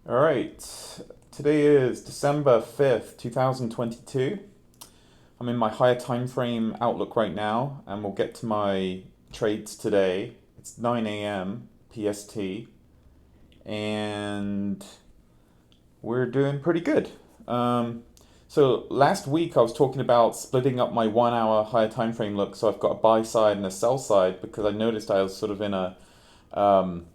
All right, today is December 5th, 2022. I'm in my higher time frame outlook right now, and we'll get to my trades today. It's 9 a.m. PST, and we're doing pretty good. So last week I was talking about splitting up my 1 hour higher time frame look, so I've got a buy side and a sell side because I noticed I was sort of in a um,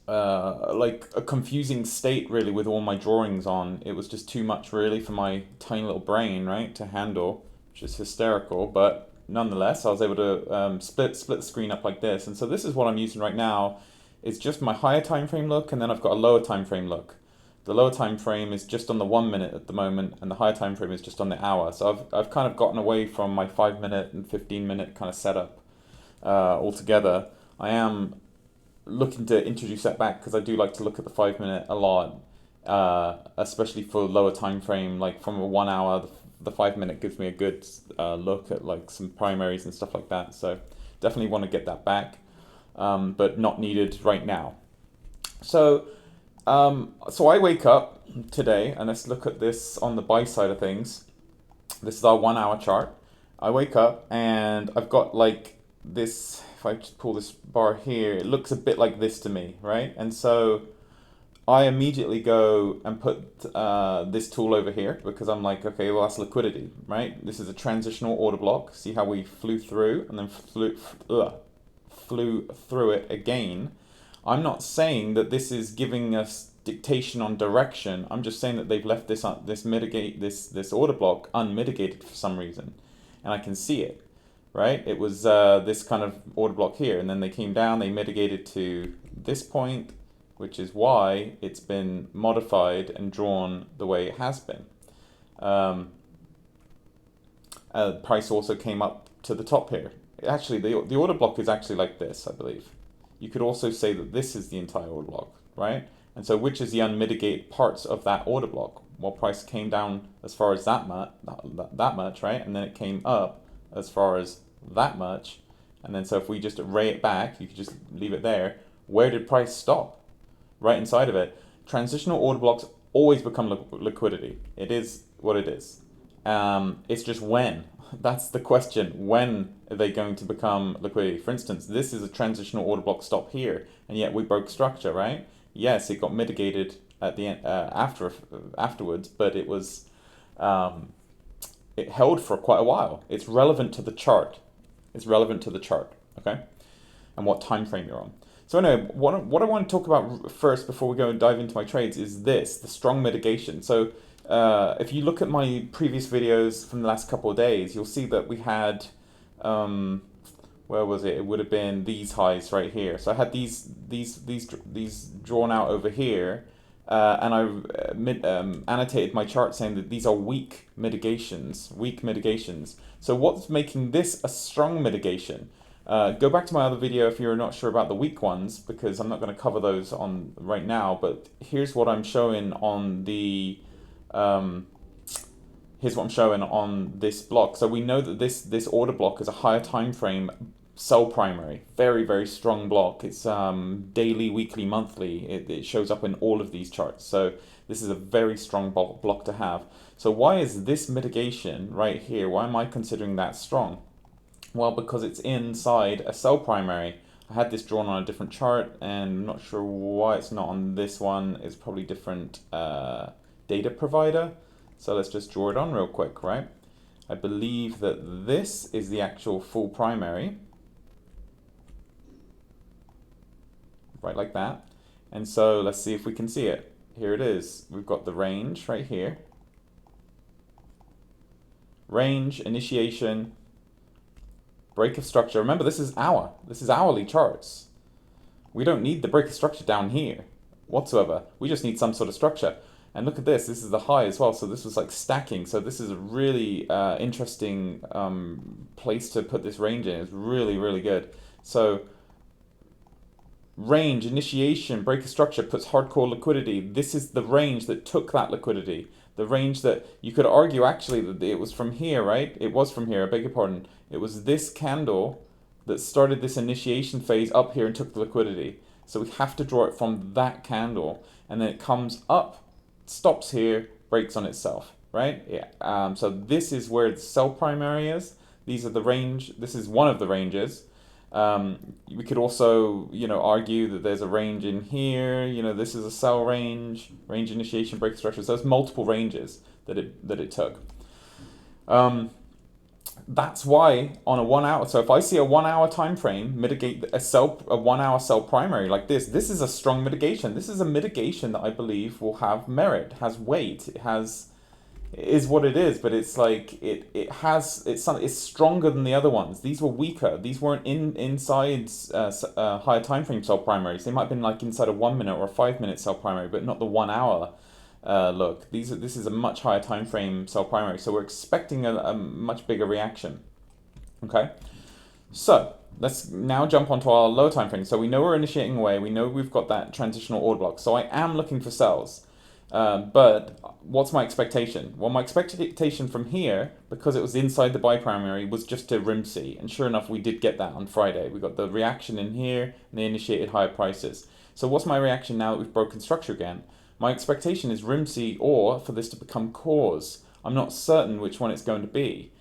like a confusing state really with all my drawings on. It was just too much really for my tiny little brain, right, to handle, which is hysterical. But nonetheless, I was able to split the screen up like this. And so this is what I'm using right now. It's just my higher time frame look, and then I've got a lower time frame look. The lower time frame is just on the 1 minute at the moment, and the higher time frame is just on the hour. So I've kind of gotten away from my 5 minute and 15 minute kind of setup altogether. I am looking to introduce that back because I do like to look at the 5 minute a lot, especially for lower time frame. Like from a 1 hour, the 5 minute gives me a good look at like some primaries and stuff like that. So definitely want to get that back, but not needed right now. So so I wake up today and let's look at this on the buy side of things. This is our 1 hour chart. I wake up and I've got like this. If I just pull this bar here, it looks a bit like this to me, right? And so I immediately go and put this tool over here because I'm like, okay, well, that's liquidity, right? This is a transitional order block. See how we flew through and then flew through it again. I'm not saying that this is giving us dictation on direction. I'm just saying that they've left this order block unmitigated for some reason, and I can see it. Right? It was this kind of order block here, and then they came down. They mitigated to this point, which is why it's been modified and drawn the way it has been. Um, Price also came up to the top here. Actually, the order block is actually like this, I believe. You could also say that this is the entire order block, right? And so, which is the unmitigated parts of that order block? Well, price came down as far as that much, right? And then it came up as far as that much. And then, so if we just array it back, you could just leave it there. Where did price stop? Right inside of it. Transitional order blocks always become liquidity. It is what it is. It's just when. That's the question. When are they going to become liquidity? For instance, this is a transitional order block stop here, and yet we broke structure, right? Yes, it got mitigated at the end afterwards, but it was it held for quite a while. It's relevant to the chart. It's relevant to the chart, okay, and what time frame you're on. So anyway, what I want to talk about first before we go and dive into my trades is this, the strong mitigation. So if you look at my previous videos from the last couple of days, you'll see that we had, where was it? It would have been these highs right here. So I had these drawn out over here, and I annotated my chart saying that these are weak mitigations, weak mitigations. So what's making this a strong mitigation? Go back to my other video if you're not sure about the weak ones, because I'm not going to cover those on right now. But here's what I'm showing on the um, here's what I'm showing on this block. So we know that this order block is a higher time frame sell primary, very strong block. It's daily, weekly, monthly. It shows up in all of these charts. So this is a very strong block to have. So why is this mitigation right here? Why am I considering that strong? Well, because it's inside a sell primary. I had this drawn on a different chart, and I'm not sure why it's not on this one. It's probably different data provider. So let's just draw it on real quick, right? I believe that this is the actual full primary, right like that. And so let's see if we can see it. Here it is. We've got the range right here. Range, initiation, break of structure. Remember, this is hourly charts. We don't need the break of structure down here whatsoever. We just need some sort of structure. And look at this. This is the high as well. So this was like stacking. So this is a really interesting place to put this range in. It's really good. So range, initiation, break of structure puts hardcore liquidity. This is the range that took that liquidity. The range that you could argue actually that it was from here, right? It was from here, I beg your pardon. It was this candle that started this initiation phase up here and took the liquidity. So we have to draw it from that candle, and then it comes up, stops here, breaks on itself, right? Yeah. So this is where the sell primary is. These are the range. This is one of the ranges. We could also, argue that there's a range in here. This is a sell range initiation, break structure. So there's multiple ranges that it took. That's why on a 1 hour, so if I see a 1 hour time frame mitigate a 1 hour sell primary like this is a strong mitigation. This is a mitigation that I believe will have merit, has weight, is what it is, but it's like it's stronger than the other ones. These were weaker. These weren't inside higher time frame sell primaries. They might have been like inside a 1 minute or a 5 minute sell primary, but not the 1 hour. Look, this is a much higher time frame sell primary, so we're expecting a much bigger reaction. Okay, so let's now jump onto our lower time frame. So we know we're initiating away. We know we've got that transitional order block. So I am looking for sells. But what's my expectation? Well, my expectation from here, because it was inside the buy primary, was just to RIMC. And sure enough, we did get that on Friday. We got the reaction in here, and they initiated higher prices. So what's my reaction now that we've broken structure again? My expectation is RIMC or for this to become cause. I'm not certain which one it's going to be.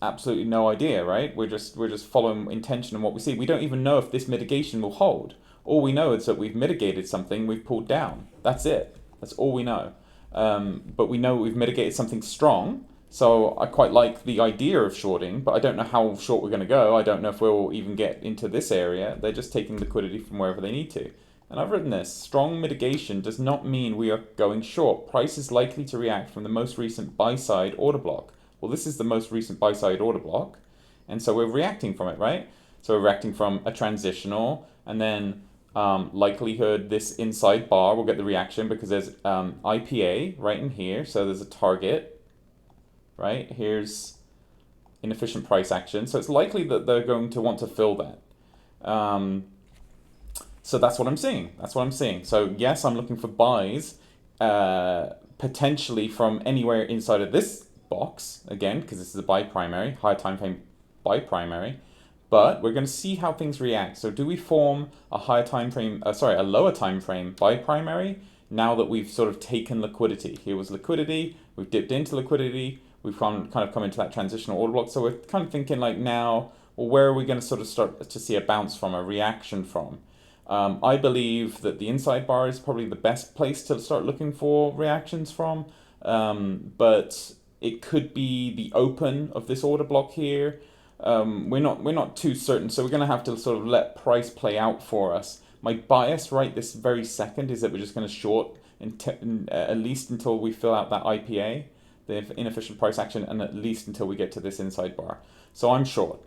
Absolutely no idea, right? We're just following intention and what we see. We don't even know if this mitigation will hold. All we know is that we've mitigated something, we've pulled down. That's it. That's all we know. But we know we've mitigated something strong. So I quite like the idea of shorting, but I don't know how short we're going to go. I don't know if we'll even get into this area. They're just taking liquidity from wherever they need to. And I've written this, strong mitigation does not mean we are going short. Price is likely to react from the most recent buy-side order block. Well, this is the most recent buy-side order block. And so we're reacting from it, right? So we're reacting from a transitional, and then likelihood this inside bar will get the reaction because there's IPA right in here. So there's a target, right? Here's inefficient price action. So it's likely that they're going to want to fill that. So that's what I'm seeing. So yes, I'm looking for buys, potentially from anywhere inside of this box, again, because this is a buy primary, high time frame buy primary. But we're going to see how things react. So do we form a lower time frame buy primary now that we've sort of taken liquidity? Here was liquidity, we've dipped into liquidity, we've kind of come into that transitional order block. So we're kind of thinking like now, well, where are we going to sort of start to see a bounce from, a reaction from? I believe that the inside bar is probably the best place to start looking for reactions from, but it could be the open of this order block here. We're not too certain, so we're going to have to sort of let price play out for us. My bias right this very second is that we're just going to short at least until we fill out that IPA, the inefficient price action, and at least until we get to this inside bar. So I'm short,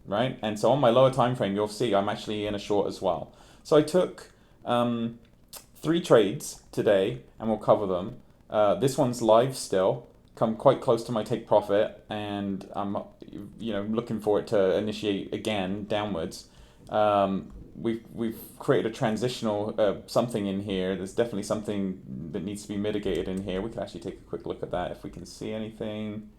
right? And so on my lower time frame, you'll see I'm actually in a short as well. So I took 3 trades today, and we'll cover them. This one's live still, come quite close to my take profit, and I'm looking for it to initiate again downwards. We've created a transitional something in here. There's definitely something that needs to be mitigated in here. We can actually take a quick look at that if we can see anything.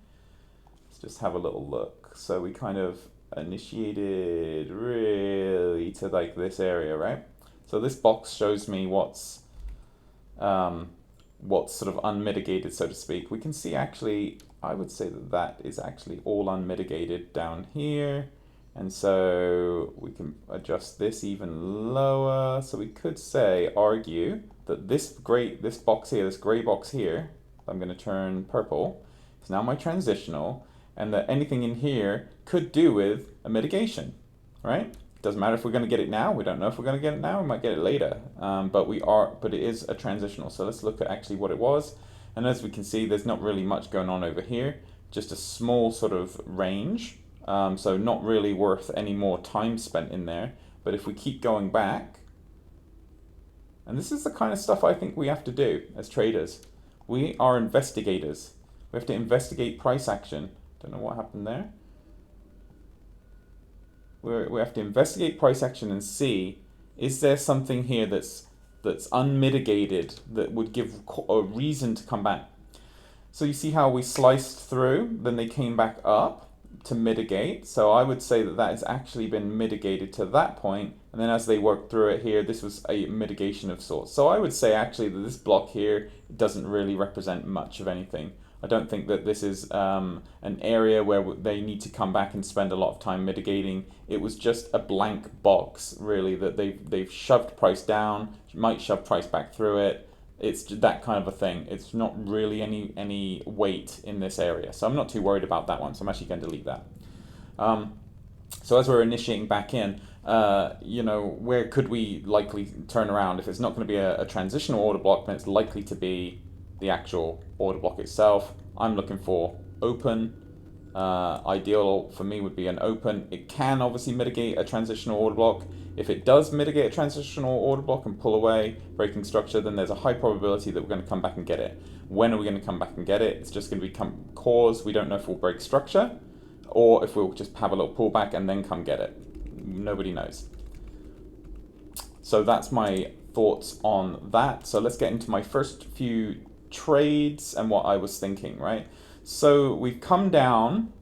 Let's just have a little look. So we kind of initiated really to like this area, right? So this box shows me what's sort of unmitigated, so to speak. We can see actually, I would say that is actually all unmitigated down here. And so we can adjust this even lower. So we could argue that this box here, this gray box here, I'm going to turn purple, is now my transitional, and that anything in here could do with a mitigation, right? Doesn't matter if we're going to get it now. We don't know if we're going to get it now. We might get it later, but it is a transitional. So let's look at actually what it was. And as we can see, there's not really much going on over here. Just a small sort of range. So not really worth any more time spent in there. But if we keep going back, and this is the kind of stuff I think we have to do as traders. We are investigators. We have to investigate price action. Don't know what happened there. We have to investigate price action and see, is there something here that's unmitigated that would give a reason to come back? So you see how we sliced through, then they came back up. to mitigate. So I would say that that has actually been mitigated to that point, and then as they work through it here, this was a mitigation of sorts. So I would say actually that this block here doesn't really represent much of anything. I don't think that this is an area where they need to come back and spend a lot of time mitigating. It was just a blank box, really, that they've shoved price down, might shove price back through it. It's that kind of a thing. It's not really any weight in this area, so I'm not too worried about that one. So I'm actually going to delete that. So as we're initiating back in, where could we likely turn around? If it's not going to be a transitional order block, then it's likely to be the actual order block itself. I'm looking for open. Ideal for me would be an open. It can obviously mitigate a transitional order block. If it does mitigate a transitional order block and pull away, breaking structure, then there's a high probability that we're going to come back and get it. When are we going to come back and get it? It's just going to become cause. We don't know if we'll break structure or if we'll just have a little pullback and then come get it. Nobody knows. So that's my thoughts on that. So let's get into my first few trades and what I was thinking, right? So we've come down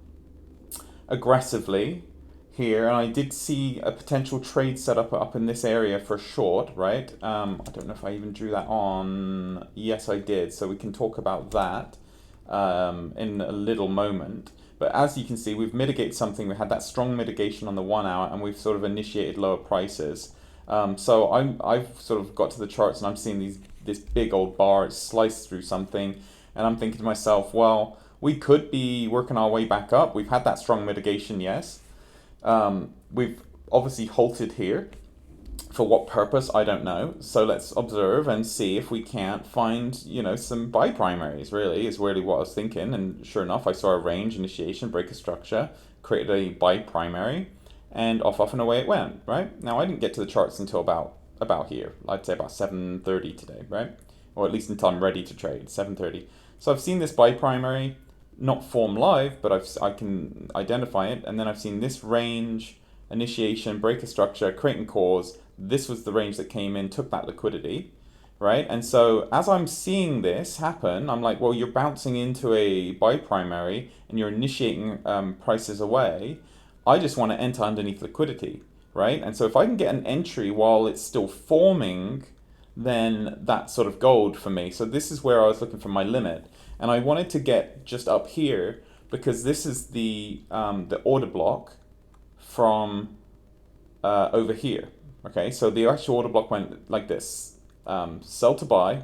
aggressively here, and I did see a potential trade setup up in this area for short, right? I don't know if I even drew that on. Yes, I did. So we can talk about that in a little moment. But as you can see, we've mitigated something. We had that strong mitigation on the 1 hour, and we've sort of initiated lower prices. So I've sort of got to the charts, and I'm seeing this big old bar sliced through something, and I'm thinking to myself, well, we could be working our way back up. We've had that strong mitigation, yes. We've obviously halted here. For what purpose, I don't know. So let's observe and see if we can't find, some buy primaries, really, is really what I was thinking. And sure enough, I saw a range, initiation, break a structure, created a buy primary, and off and away it went, right? Now, I didn't get to the charts until about here. I'd say about 7:30 today, right? Or at least until I'm ready to trade, 7:30. So I've seen this buy primary, not form live, but I can identify it, and then I've seen this range, initiation, break a structure, create and cause. This was the range that came in, took that liquidity, right? And so as I'm seeing this happen, I'm like, well, you're bouncing into a buy primary and you're initiating prices away. I just want to enter underneath liquidity, right? And so if I can get an entry while it's still forming, then that's sort of gold for me. So this is where I was looking for my limit. And I wanted to get just up here because this is the order block from over here. Okay, so the actual order block went like this, sell to buy,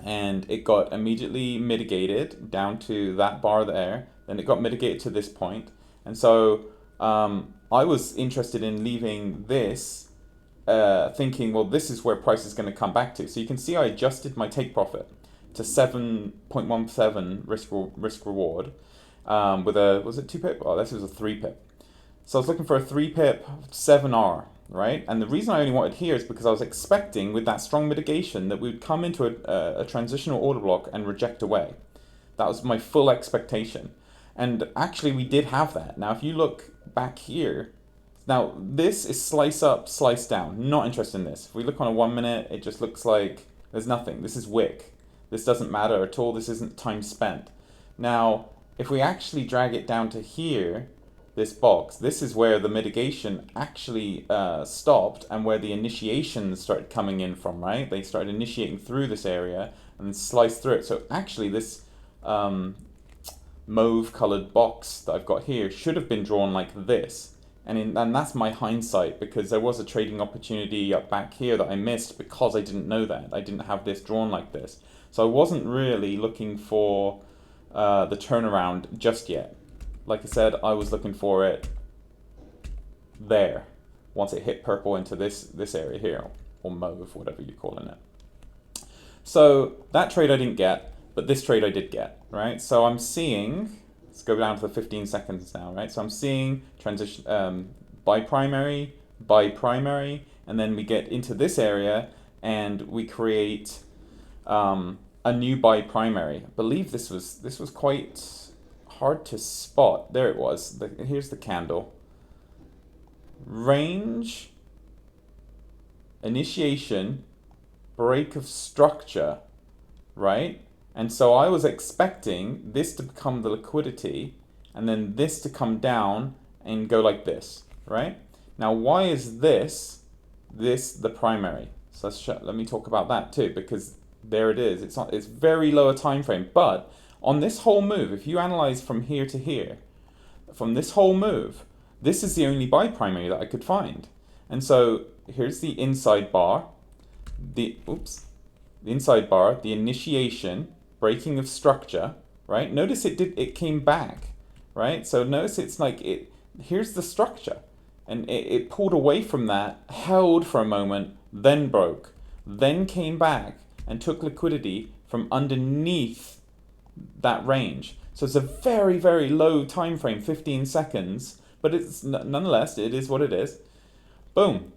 and it got immediately mitigated down to that bar there. Then it got mitigated to this point. And so I was interested in leaving this, thinking, well, this is where price is going to come back to. So you can see I adjusted my take profit to 7.17 risk reward with a, was it 2 pip? Oh, this was a 3 pip. So I was looking for a 3 pip 7R, right? And the reason I only wanted here is because I was expecting with that strong mitigation that we would come into a transitional order block and reject away. That was my full expectation. And actually we did have that. Now if you look back here, now this is slice up, slice down. Not interested in this. If we look on a 1 minute, it just looks like there's nothing. This is wick. This doesn't matter at all. This isn't time spent. Now, if we actually drag it down to here, this box, this is where the mitigation actually stopped and where the initiations started coming in from, right? They started initiating through this area and then sliced through it. So actually this mauve colored box that I've got here should have been drawn like this. And that's my hindsight, because there was a trading opportunity up back here that I missed because I didn't know that. I didn't have this drawn like this. So I wasn't really looking for the turnaround just yet. Like I said, I was looking for it there, once it hit purple into this area here, or mauve, whatever you're calling it. So that trade I didn't get, but this trade I did get, right? So I'm seeing, let's go down to the 15 seconds now, right? So I'm seeing transition, buy primary, and then we get into this area and we create a new buy primary. I believe this was quite hard to spot. There it was. Here's the candle. Range, initiation, break of structure, right? And so I was expecting this to become the liquidity and then this to come down and go like this, right? Now, why is this the primary? So let me talk about that too, because there it is. It's very low a time frame, but on this whole move, if you analyze from here to here, from this whole move, this is the only biprimary that I could find. And so here's the inside bar, the inside bar, the initiation, breaking of structure, right? Notice it came back, right? So notice it's like here's the structure, and it pulled away from that, held for a moment, then broke, then came back and took liquidity from underneath that range. So it's a very, very low time frame, 15 seconds, but it's nonetheless, it is what it is. Boom,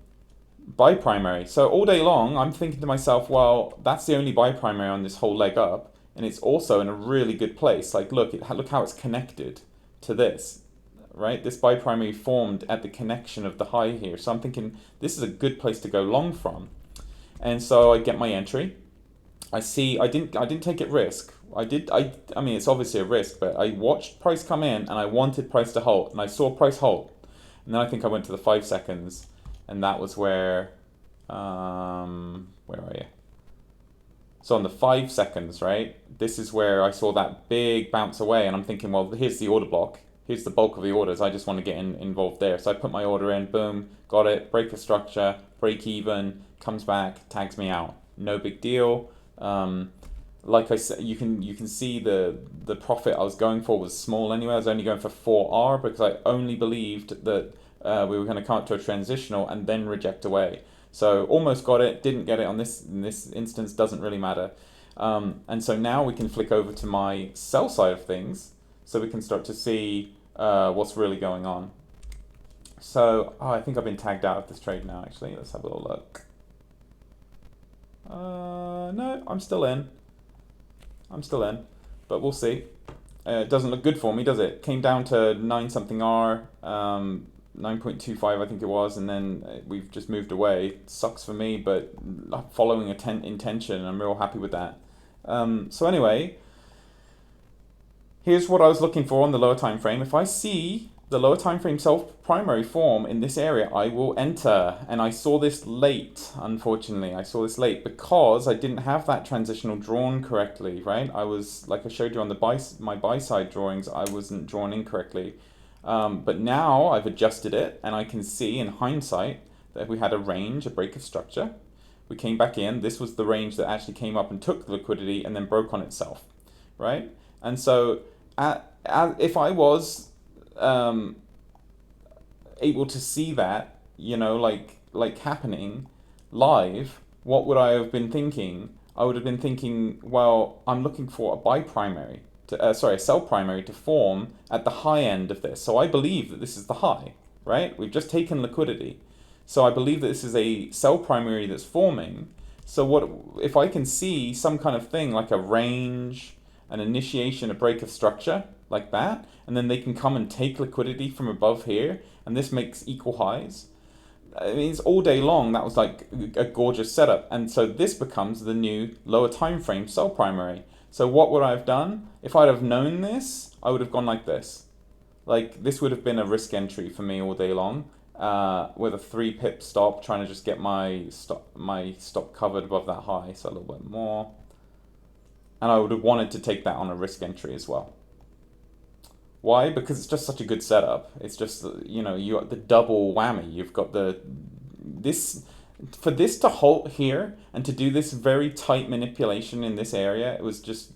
biprimary. So all day long, I'm thinking to myself, well, that's the only biprimary on this whole leg up, and it's also in a really good place. Like, look how it's connected to this, right? This biprimary formed at the connection of the high here. So I'm thinking this is a good place to go long from. And so I get my entry. I see I didn't take it risk. I mean it's obviously a risk, but I watched price come in and I wanted price to halt, and I saw price halt. And then I think I went to the 5 seconds, and that was where are you? So on the 5 seconds, right? This is where I saw that big bounce away, and I'm thinking, well, here's the order block. Here's the bulk of the orders. I just want to get involved there. So I put my order in, boom, got it, break a structure, break even, comes back, tags me out. No big deal. Like I said, you can see the profit I was going for was small anyway. I was only going for 4R because I only believed that we were going to come up to a transitional and then reject away. So almost got it, didn't get it in this instance, doesn't really matter. And so now we can flick over to my sell side of things, so we can start to see what's really going on. So I think I've been tagged out of this trade now. Actually, let's have a little look. No, I'm still in, but we'll see. It doesn't look good for me, does it? Came down to 9 something R, 9.25 I think it was, and then we've just moved away. It sucks for me, but following intention, I'm real happy with that. So anyway, here's what I was looking for on the lower time frame. If I see the lower time frame self-primary form in this area, I will enter. And I saw this late, unfortunately. I saw this late because I didn't have that transitional drawn correctly, right? I was, like I showed you on my buy side drawings, I wasn't drawn incorrectly. But now I've adjusted it, and I can see in hindsight that we had a range, a break of structure. We came back in. This was the range that actually came up and took the liquidity and then broke on itself, right? And so if I was able to see that, like happening live, what would I have been thinking? I would have been thinking, well, I'm looking for a biprimary, a sell primary to form at the high end of this. So I believe that this is the high, right? We've just taken liquidity. So I believe that this is a sell primary that's forming. So what if I can see some kind of thing like a range, an initiation, a break of structure like that, and then they can come and take liquidity from above here, and this makes equal highs. I mean, it's all day long. That was like a gorgeous setup. And so this becomes the new lower time frame sell primary. So what would I have done? If I'd have known this, I would have gone like this. Like this would have been a risk entry for me all day long, with a 3 pip stop, trying to just get my stop covered above that high, so a little bit more. And I would have wanted to take that on a risk entry as well. Why? Because it's just such a good setup. It's just, you got the double whammy. You've got for this to halt here and to do this very tight manipulation in this area, it was just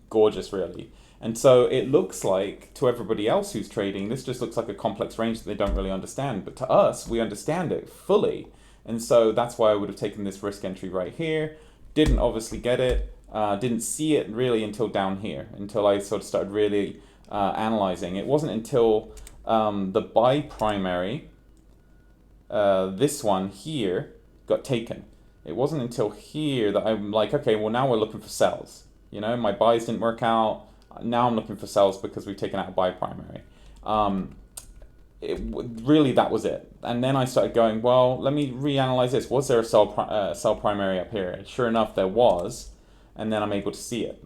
gorgeous, really. And so it looks like, to everybody else who's trading, this just looks like a complex range that they don't really understand. But to us, we understand it fully. And so that's why I would have taken this risk entry right here. Didn't obviously get it. Didn't see it really until down here, until I sort of started really analyzing. It wasn't until the buy primary, this one here, got taken. It wasn't until here that I'm like, okay, well now we're looking for sells. My buys didn't work out. Now I'm looking for sells because we've taken out a buy primary. Really, that was it. And then I started going, well, let me reanalyze this. Was there a sell primary up here? And sure enough, there was. And then I'm able to see it.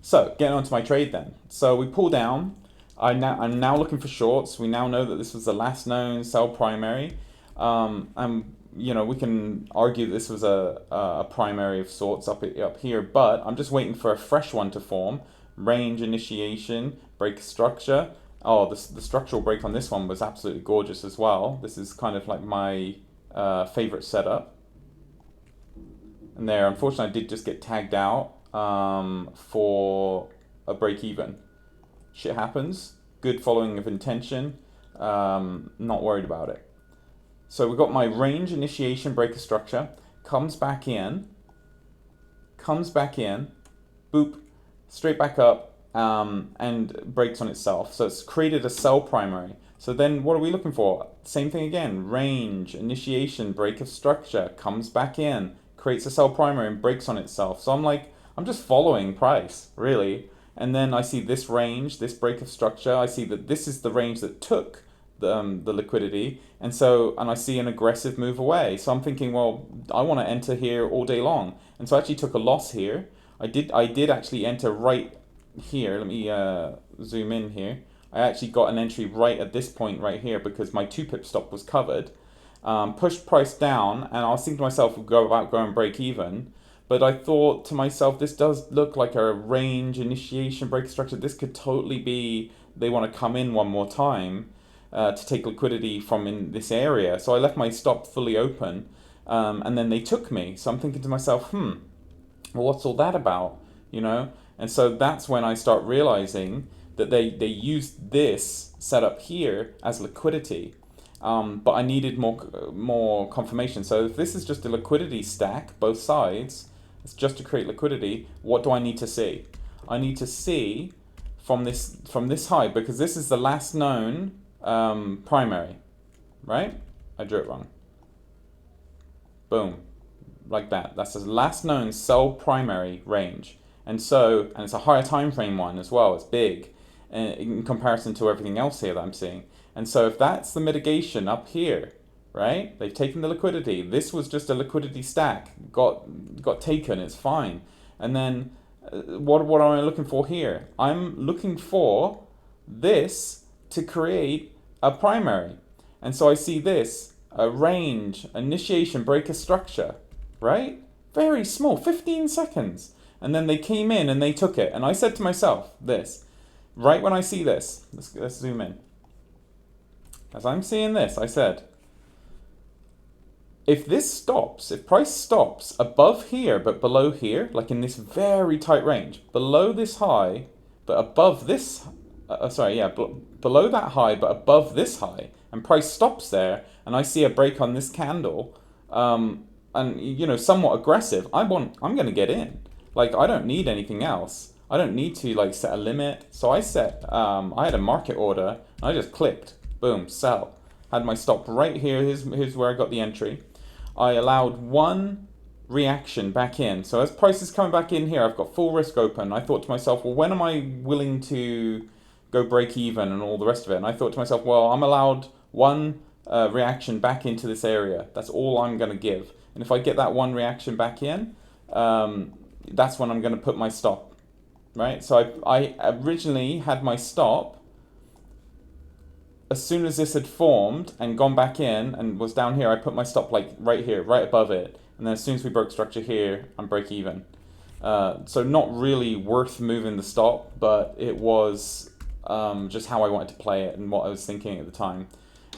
So getting onto my trade then. So we pull down. I'm now looking for shorts. We now know that this was the last known sell primary. And we can argue this was a primary of sorts up here, but I'm just waiting for a fresh one to form. Range initiation, break structure. Oh, the structural break on this one was absolutely gorgeous as well. This is kind of like my favorite setup. And there, unfortunately, I did just get tagged out for a break even. Shit happens. Good following of intention. Not worried about it. So we've got my range initiation breaker structure. Comes back in. Boop. Straight back up. And breaks on itself. So it's created a sell primary. So then what are we looking for? Same thing again. Range initiation break of structure. Comes back in. Creates a sell primary and breaks on itself. So I'm just following price, really. And then I see this range, this break of structure. I see that this is the range that took the liquidity. And I see an aggressive move away. So I'm thinking, well, I want to enter here all day long. And so I actually took a loss here. I did actually enter right here. Let me zoom in here. I actually got an entry right at this point right here because my 2-pip stop was covered. Pushed price down, and I was thinking to myself, go and break even. But I thought to myself, this does look like a range initiation break structure. This could totally be they want to come in one more time to take liquidity from in this area. So I left my stop fully open, and then they took me. So I'm thinking to myself, well, what's all that about? And so that's when I start realizing that they used this setup here as liquidity. But I needed more confirmation. So if this is just a liquidity stack, both sides, it's just to create liquidity. What do I need to see? I need to see from this high, because this is the last known primary, right? I drew it wrong. Boom, like that. That's the last known sell primary range, and it's a higher time frame one as well. It's big in comparison to everything else here that I'm seeing. And so if that's the mitigation up here, right? They've taken the liquidity. This was just a liquidity stack. Got taken. It's fine. And then what am I looking for here? I'm looking for this to create a primary. And so I see this, a range, initiation, breaker structure, right? Very small, 15 seconds. And then they came in and they took it. And I said to myself this, right when I see this, let's zoom in. As I'm seeing this, I said, if price stops above here but below here, like in this very tight range, below this high but above this, below that high but above this high, and price stops there, and I see a break on this candle, and somewhat aggressive, I'm going to get in. Like, I don't need anything else. I don't need to set a limit. So I had a market order, and I just clicked. Boom, sell. Had my stop right here. Here's where I got the entry. I allowed one reaction back in. So as price is coming back in here, I've got full risk open. I thought to myself, well, when am I willing to go break even and all the rest of it? And I thought to myself, well, I'm allowed one reaction back into this area. That's all I'm going to give. And if I get that one reaction back in, that's when I'm going to put my stop, right? So I originally had my stop as soon as this had formed and gone back in and was down here. I put my stop right here, right above it. And then as soon as we broke structure here, I'm break even. So not really worth moving the stop, but it was just how I wanted to play it and what I was thinking at the time.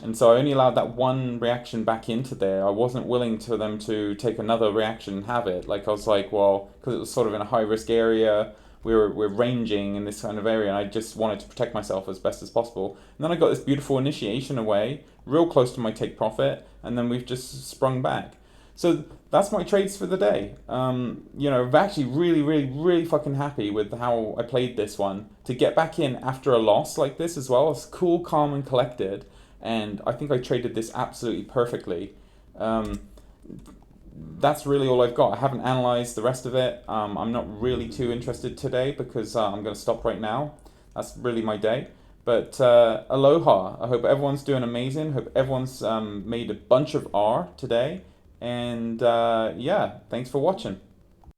And so I only allowed that one reaction back into there. I wasn't willing to them to take another reaction and have it. Like, I was like, well, because it was sort of in a high risk area, we're ranging in this kind of area, and I just wanted to protect myself as best as possible. And then I got this beautiful initiation away, real close to my take profit, and then we've just sprung back. So that's my trades for the day. I'm actually really, really, really fucking happy with how I played this one. To get back in after a loss like this as well, it's cool, calm, and collected. And I think I traded this absolutely perfectly. That's really all I've got. I haven't analyzed the rest of it. I'm not really too interested today because I'm going to stop right now. That's really my day. But aloha. I hope everyone's doing amazing. Hope everyone's made a bunch of R today. And thanks for watching.